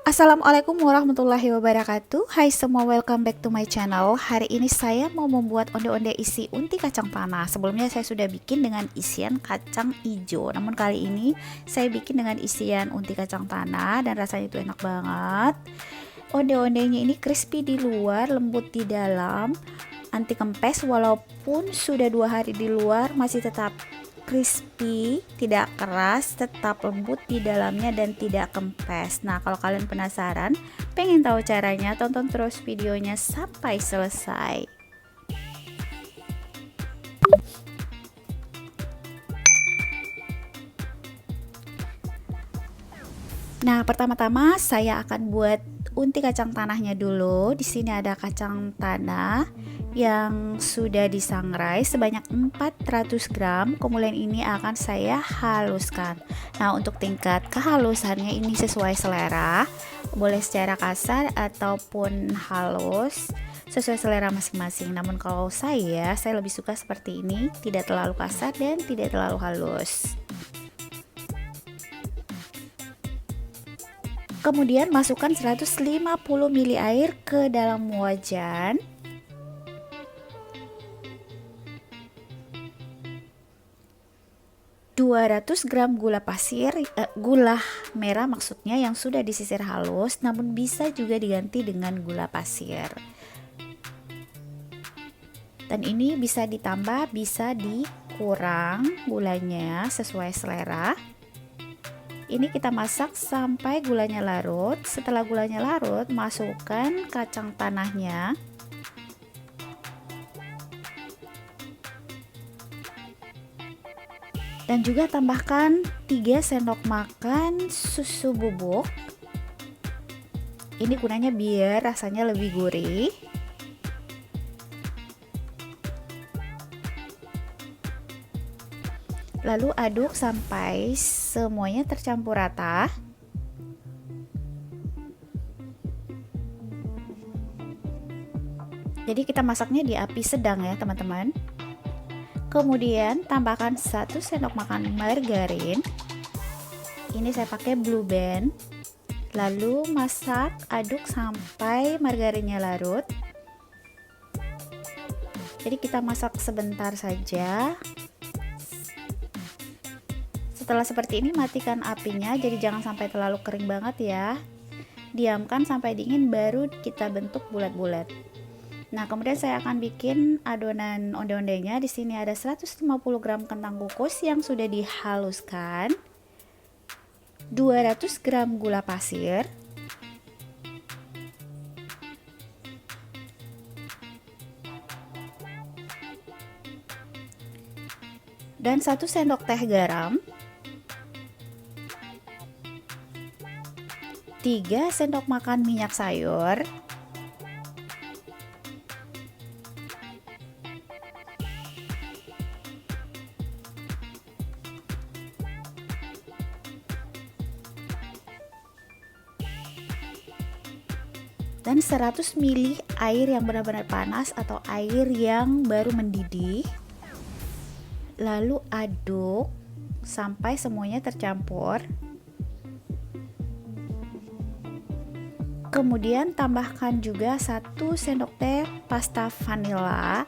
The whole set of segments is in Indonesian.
Assalamualaikum warahmatullahi wabarakatuh. Hai semua, welcome back to my channel. Hari ini saya mau membuat onde-onde isi unti kacang tanah. Sebelumnya saya sudah bikin dengan isian kacang hijau, namun kali ini saya bikin dengan isian unti kacang tanah dan rasanya itu enak banget. Onde-ondenya ini crispy di luar, lembut di dalam, anti kempes. Walaupun sudah 2 hari di luar masih tetap crispy, tidak keras, tetap lembut di dalamnya dan tidak kempes. Nah, kalau kalian penasaran, pengen tahu caranya, tonton terus videonya sampai selesai. Nah, pertama-tama saya akan buat unti kacang tanahnya dulu. Di sini ada kacang tanah yang sudah disangrai sebanyak 400 gram. Kemudian ini akan saya haluskan. Nah, untuk tingkat kehalusannya ini sesuai selera. Boleh secara kasar ataupun halus, sesuai selera masing-masing. Namun kalau saya lebih suka seperti ini, tidak terlalu kasar dan tidak terlalu halus. Kemudian masukkan 150 ml air ke dalam wajan. (200 gram gula pasir, gula merah maksudnya, yang sudah disisir halus, namun bisa juga diganti dengan gula pasir. Dan ini bisa ditambah, bisa dikurang gulanya sesuai selera. Ini kita masak sampai gulanya larut. Setelah gulanya larut, masukkan kacang tanahnya. Dan juga tambahkan 3 sendok makan susu bubuk. Ini gunanya biar rasanya lebih gurih. Lalu aduk sampai semuanya tercampur rata. Jadi kita masaknya di api sedang ya teman-teman. Kemudian tambahkan 1 sendok makan margarin. Ini saya pakai Blue Band. Lalu masak, aduk sampai margarinnya larut. Jadi kita masak sebentar saja. Setelah seperti ini, matikan apinya, jadi jangan sampai terlalu kering banget ya. Diamkan sampai dingin, baru kita bentuk bulat-bulat. Nah, kemudian saya akan bikin adonan onde-ondenya. Di sini ada 150 gram kentang kukus yang sudah dihaluskan, 200 gram gula pasir, dan 1 sendok teh garam, 3 sendok makan minyak sayur, dan 100 ml air yang benar-benar panas atau air yang baru mendidih. Lalu aduk sampai semuanya tercampur. Kemudian tambahkan juga 1 sendok teh pasta vanilla.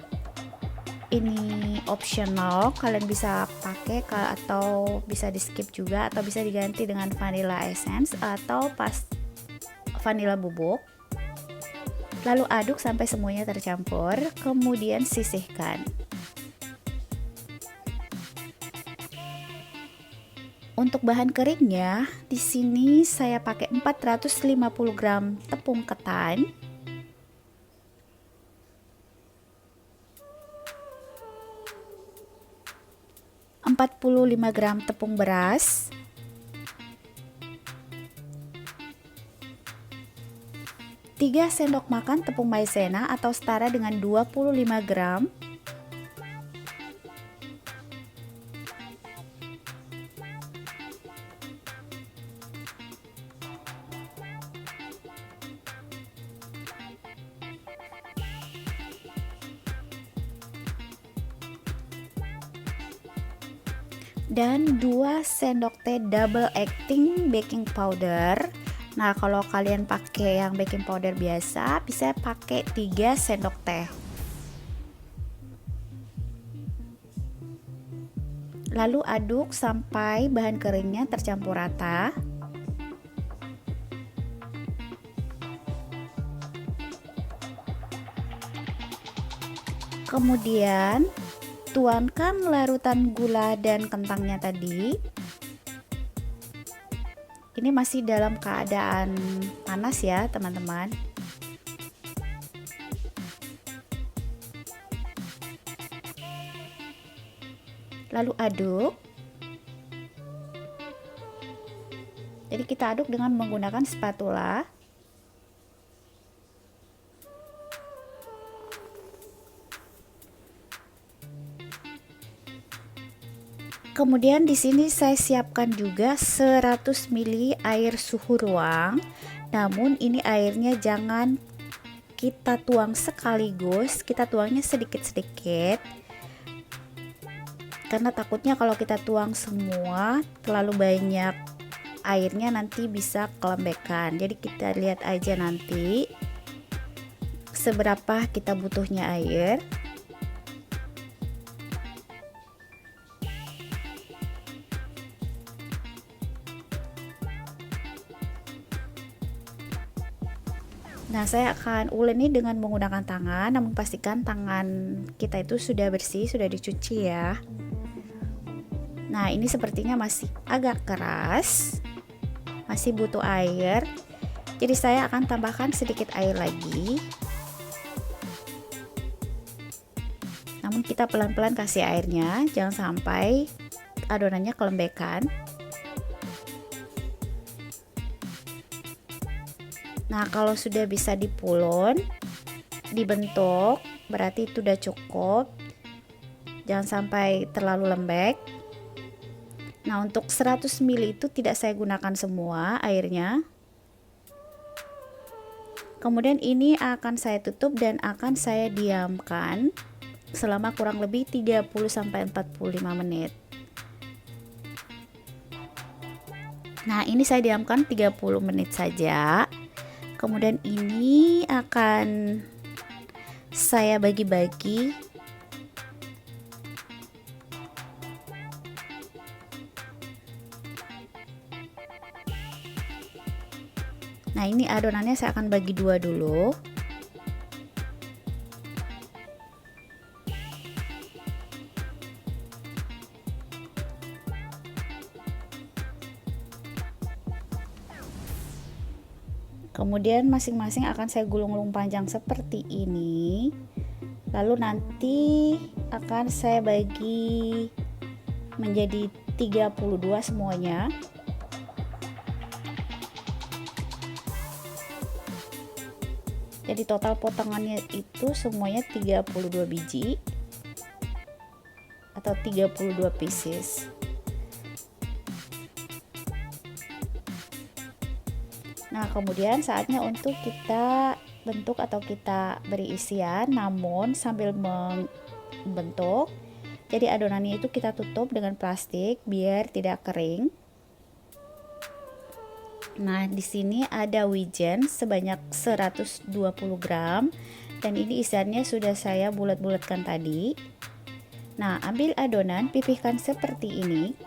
Ini optional, kalian bisa pakai atau bisa di skip juga, atau bisa diganti dengan vanilla essence atau vanilla bubuk. Lalu aduk sampai semuanya tercampur, kemudian sisihkan. Untuk bahan keringnya, di sini saya pakai 450 gram tepung ketan, 45 gram tepung beras, 3 sendok makan tepung maizena atau setara dengan 25 gram, dan 2 sendok teh double acting baking powder. Nah, kalau kalian pakai yang baking powder biasa, bisa pakai 3 sendok teh. Lalu aduk sampai bahan keringnya tercampur rata. Kemudian tuangkan larutan gula dan kentangnya tadi. Ini masih dalam keadaan panas ya, teman-teman. Lalu aduk. Jadi kita aduk dengan menggunakan spatula. Kemudian di sini saya siapkan juga 100 ml air suhu ruang. Namun ini airnya jangan kita tuang sekaligus, kita tuangnya sedikit-sedikit. Karena takutnya kalau kita tuang semua terlalu banyak airnya nanti bisa kelembekan. Jadi kita lihat aja nanti seberapa kita butuhnya air. Nah, saya akan uleni dengan menggunakan tangan, namun pastikan tangan kita itu sudah bersih, sudah dicuci ya. Nah, ini sepertinya masih agak keras, masih butuh air. Jadi saya akan tambahkan sedikit air lagi. Namun kita pelan-pelan kasih airnya, jangan sampai adonannya kelembekan. Nah, kalau sudah bisa dipulon, dibentuk, berarti itu udah cukup. Jangan sampai terlalu lembek. Nah, untuk 100 ml itu tidak saya gunakan semua airnya. Kemudian ini akan saya tutup dan akan saya diamkan selama kurang lebih 30-45 menit. Nah, ini saya diamkan 30 menit saja. Kemudian ini akan saya bagi-bagi. Nah, ini adonannya saya akan bagi dua dulu. Kemudian masing-masing akan saya gulung-gulung panjang seperti ini. Lalu nanti akan saya bagi menjadi 32 semuanya. Jadi total potongannya itu semuanya 32 biji atau 32 pieces. Nah, kemudian saatnya untuk kita bentuk atau kita beri isian, namun sambil membentuk. Jadi adonannya itu kita tutup dengan plastik biar tidak kering. Nah, di sini ada wijen sebanyak 120 gram dan ini isiannya sudah saya bulat-bulatkan tadi. Nah, ambil adonan, pipihkan seperti ini.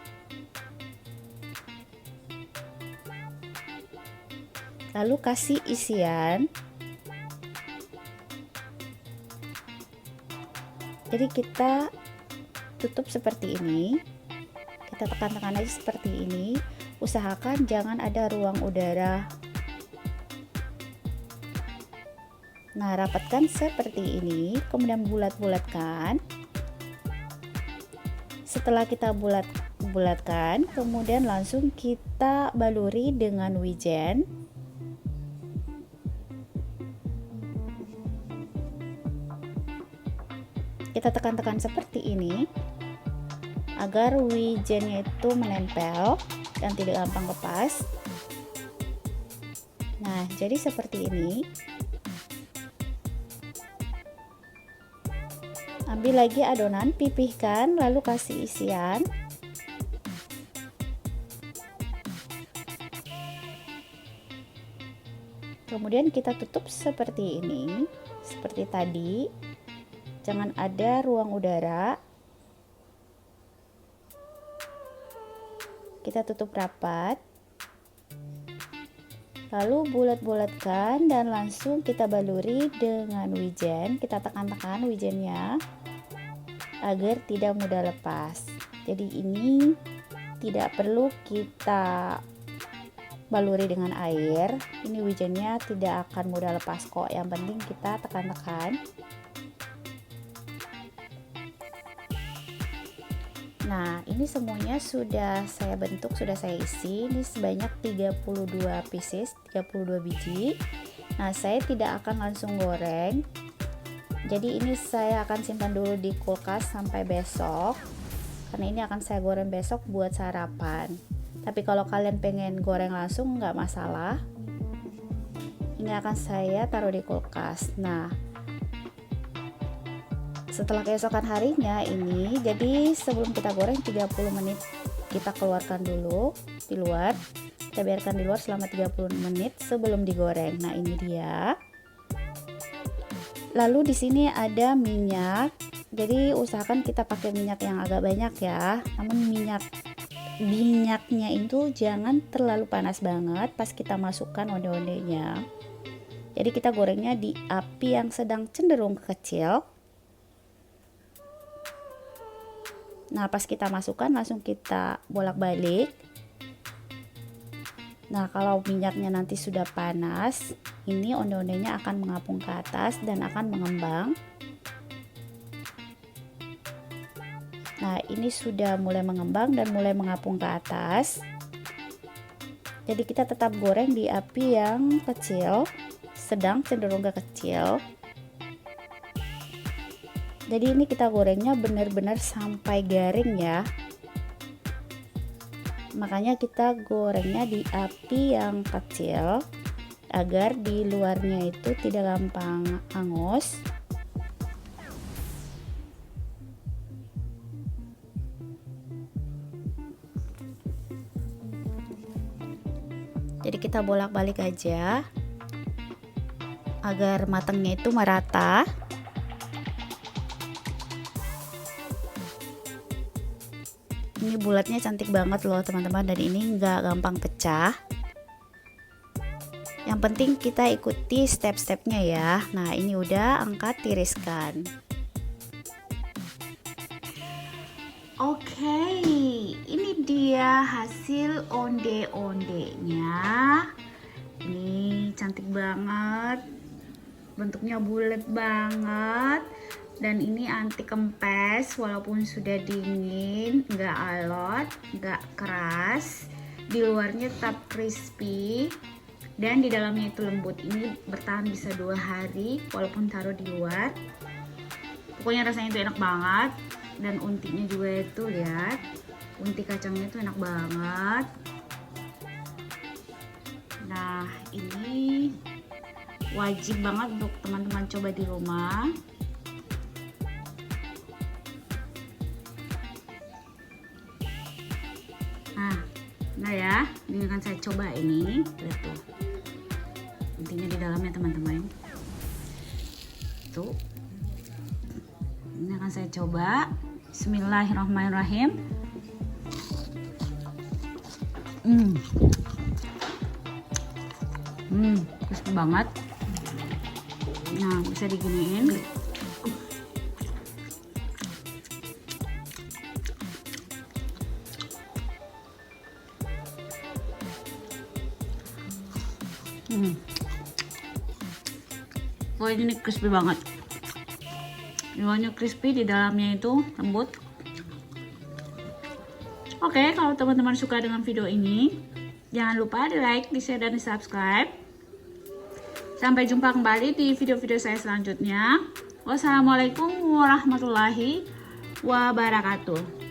Lalu kasih isian. Jadi kita tutup seperti ini. Kita tekan-tekan aja seperti ini. Usahakan jangan ada ruang udara. Nah, rapatkan seperti ini, kemudian bulat-bulatkan. Setelah kita bulatkan, kemudian langsung kita baluri dengan wijen. Kita tekan-tekan seperti ini agar wijennya itu menempel dan tidak gampang lepas. Nah, jadi seperti ini. Ambil lagi adonan, pipihkan, lalu kasih isian. Kemudian kita tutup seperti ini, seperti tadi. Jangan ada ruang udara. Kita tutup rapat. Lalu bulat-bulatkan dan langsung kita baluri dengan wijen. Kita tekan-tekan wijennya agar tidak mudah lepas. Jadi ini tidak perlu kita baluri dengan air. Ini wijennya tidak akan mudah lepas kok. Yang penting kita tekan-tekan. Nah, ini semuanya sudah saya bentuk, sudah saya isi. Ini sebanyak 32 pieces, 32 biji. Nah, saya tidak akan langsung goreng. Jadi ini saya akan simpan dulu di kulkas sampai besok. Karena ini akan saya goreng besok buat sarapan. Tapi kalau kalian pengen goreng langsung nggak masalah. Ini akan saya taruh di kulkas. Nah, setelah keesokan harinya ini, jadi sebelum kita goreng 30 menit kita keluarkan dulu di luar. Kita biarkan di luar selama 30 menit sebelum digoreng. Nah, ini dia. Lalu di sini ada minyak. Jadi usahakan kita pakai minyak yang agak banyak ya. Namun minyaknya itu jangan terlalu panas banget pas kita masukkan onde-ondenya. Jadi kita gorengnya di api yang sedang cenderung kecil. Nah, pas kita masukkan langsung kita bolak-balik. Nah, kalau minyaknya nanti sudah panas, ini onde-ondenya akan mengapung ke atas dan akan mengembang. Nah, ini sudah mulai mengembang dan mulai mengapung ke atas. Jadi kita tetap goreng di api yang kecil, sedang cenderung ke kecil. Jadi ini kita gorengnya benar-benar sampai garing ya. Makanya kita gorengnya di api yang kecil agar di luarnya itu tidak gampang hangus. Jadi kita bolak-balik aja agar matangnya itu merata. Ini bulatnya cantik banget loh teman-teman, dan ini nggak gampang pecah. Yang penting kita ikuti step-stepnya ya. Nah, ini udah, angkat, tiriskan. Oke, ini dia hasil onde-ondenya. Ini cantik banget, bentuknya bulat banget. Dan ini anti kempes walaupun sudah dingin, nggak alot, nggak keras, di luarnya tetap crispy dan di dalamnya itu lembut. Ini bertahan bisa 2 hari walaupun taruh di luar. Pokoknya rasanya itu enak banget, dan untinya juga itu lihat, unti kacangnya itu enak banget. Nah, ini wajib banget untuk teman-teman coba di rumah. Nah ya, ini akan saya coba ini, lihat tuh, intinya di dalamnya teman-teman. Tuh, ini akan saya coba. Bismillahirrahmanirrahim. Crispy banget. Nah, bisa diginiin. Oh, ini crispy banget. Di luarnya crispy, di dalamnya itu lembut. Oke, kalau teman-teman suka dengan video ini, jangan lupa di like, di share, dan di subscribe. Sampai jumpa kembali di video-video saya selanjutnya. Wassalamualaikum warahmatullahi wabarakatuh.